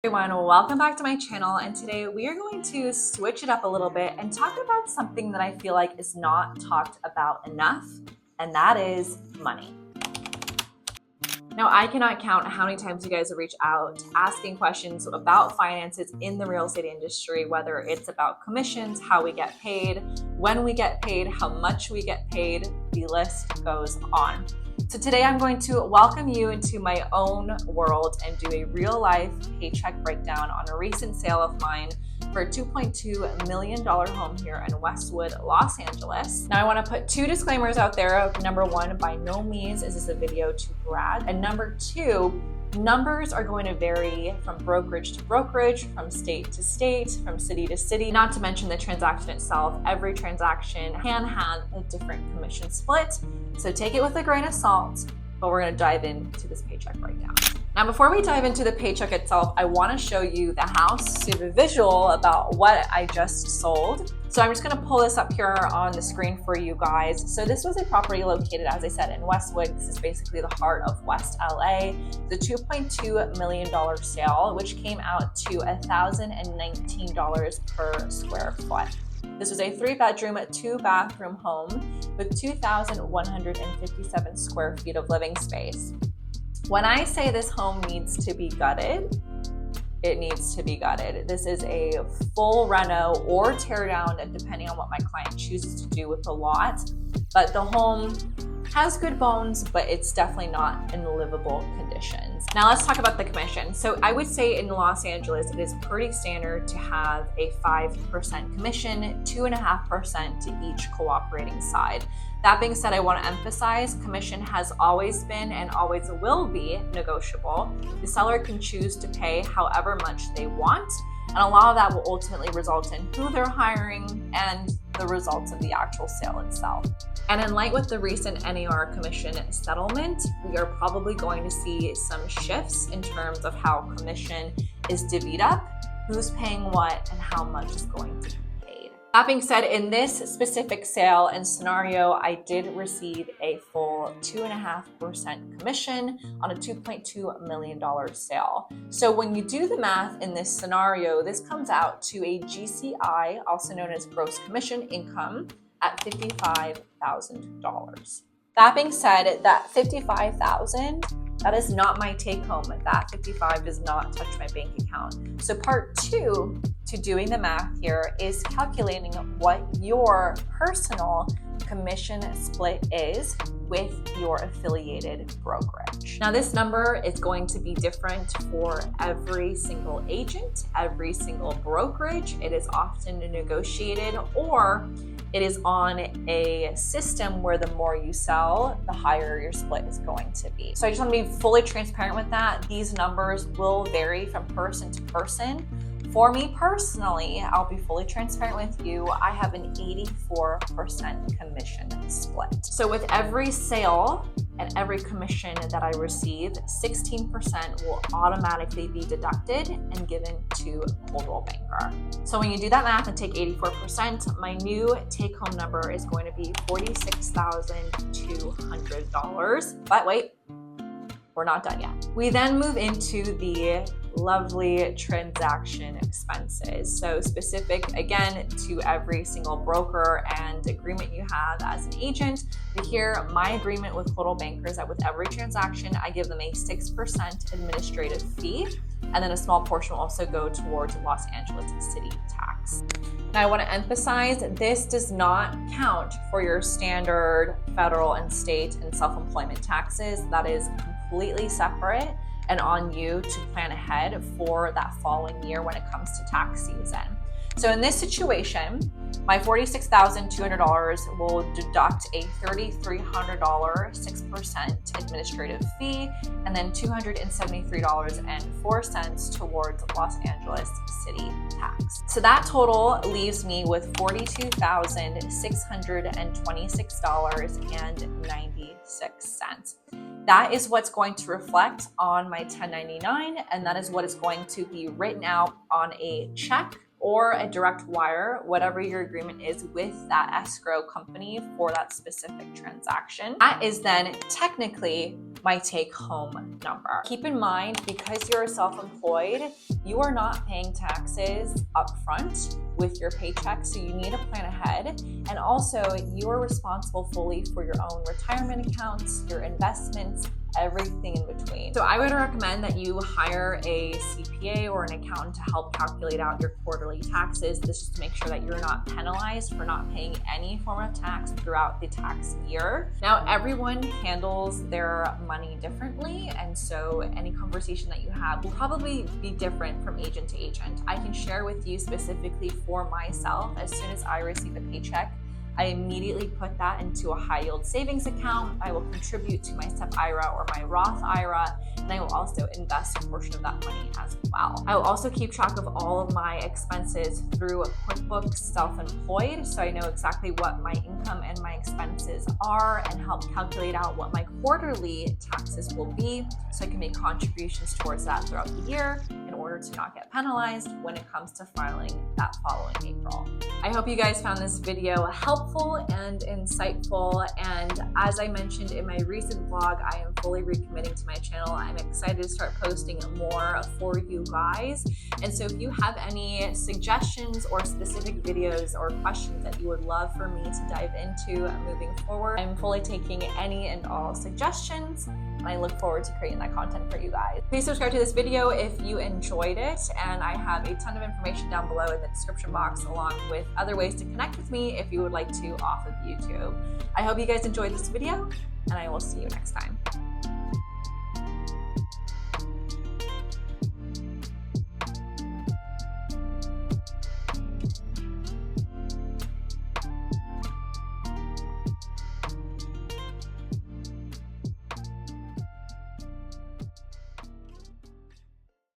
Everyone, welcome back to my channel, and today we are going to switch it up a little bit and talk about something that I feel like is not talked about enough, and that is money. Now, I cannot count how many times you guys have reached out asking questions about finances in the real estate industry, whether it's about commissions, how we get paid, when we get paid, how much we get paid, the list goes on. So today I'm going to welcome you into my own world and do a real life paycheck breakdown on a recent sale of mine for a $2.2 million home here in Westwood, Los Angeles. Now I want to put two disclaimers out there. Number one, by no means is this a video to brag. And number two, numbers are going to vary from brokerage to brokerage, from state to state, from city to city, not to mention the transaction itself. Every transaction can have a different commission split. So take it with a grain of salt, but we're going to dive into this paycheck breakdown. Now, before we dive into the paycheck itself, I want to show you the house to have a visual about what I just sold. So I'm just going to pull this up here on the screen for you guys. So this was a property located, as I said, in Westwood. This is basically the heart of West LA. The $2.2 million sale, which came out to $1,019 per square foot. This was a 3-bedroom, 2-bathroom home with 2,157 square feet of living space. When I say this home needs to be gutted, it needs to be gutted. This is a full reno or tear down, depending on what my client chooses to do with the lot. But the home has good bones, but it's definitely not in livable conditions. Now let's talk about the commission. So I would say in Los Angeles, it is pretty standard to have a 5% commission, 2.5% to each cooperating side. That being said, I want to emphasize commission has always been and always will be negotiable. The seller can choose to pay however much they want, and a lot of that will ultimately result in who they're hiring and the results of the actual sale itself. And in light with the recent NAR commission settlement, we are probably going to see some shifts in terms of how commission is divvied up, who's paying what, and how much is going to be paid. That being said, in this specific sale and scenario, I did receive a full 2.5% commission on a $2.2 million sale. So when you do the math in this scenario, this comes out to a GCI, also known as gross commission income, at $55,000. That being said, that $55,000, that is not my take home. That $55,000 does not touch my bank account. So part two to doing the math here is calculating what your personal commission split is with your affiliated brokerage. Now this number is going to be different for every single agent, every single brokerage. It is often negotiated, or it is on a system where the more you sell, the higher your split is going to be. So I just want to be fully transparent with that. These numbers will vary from person to person. For me personally, I'll be fully transparent with you. I have an 84% commission split. So with every sale and every commission that I receive, 16% will automatically be deducted and given to Coldwell Banker. So when you do that math and take 84%, my new take-home number is going to be $46,200. But wait, we're not done yet. We then move into the lovely transaction expenses. So specific, again, to every single broker and agreement you have as an agent. Here, my agreement with Coldwell Banker is that with every transaction, I give them a 6% administrative fee, and then a small portion will also go towards Los Angeles city tax. Now, I want to emphasize this does not count for your standard federal and state and self-employment taxes. That is completely separate and on you to plan ahead for that following year when it comes to tax season. So in this situation, my $46,200 will deduct a $3,300 6% administrative fee, and then $273.04 towards Los Angeles city tax. So that total leaves me with $42,626.96. That is what's going to reflect on my 1099, and that is what is going to be written out on a check or a direct wire, whatever your agreement is with that escrow company for that specific transaction. That is then technically my take-home number. Keep in mind, because you're self-employed, you are not paying taxes upfront with your paycheck, so you need to plan ahead. And also, you are responsible fully for your own retirement accounts, your investments, everything in between. So I would recommend that you hire a CPA or an accountant to help calculate out your quarterly taxes. This is to make sure that you're not penalized for not paying any form of tax throughout the tax year. Now, everyone handles their money differently, and so any conversation that you have will probably be different from agent to agent. I can share with you specifically for myself, as soon as I receive a paycheck, I immediately put that into a high yield savings account. I will contribute to my SEP IRA or my Roth IRA, and I will also invest a portion of that money as well. I will also keep track of all of my expenses through QuickBooks Self-Employed, so I know exactly what my income and my expenses are and help calculate out what my quarterly taxes will be, so I can make contributions towards that throughout the year in order to not get penalized when it comes to filing that following April. I hope you guys found this video helpful and insightful, and as I mentioned in my recent vlog, I am fully recommitting to my channel. I'm excited to start posting more for you guys, and so if you have any suggestions or specific videos or questions that you would love for me to dive into moving forward, I'm fully taking any and all suggestions, and I look forward to creating that content for you guys. Please subscribe to this video if you enjoyed it, and I have a ton of information down below in the description box, along with other ways to connect with me if you would like to off of YouTube. I hope you guys enjoyed this video, and I will see you next time.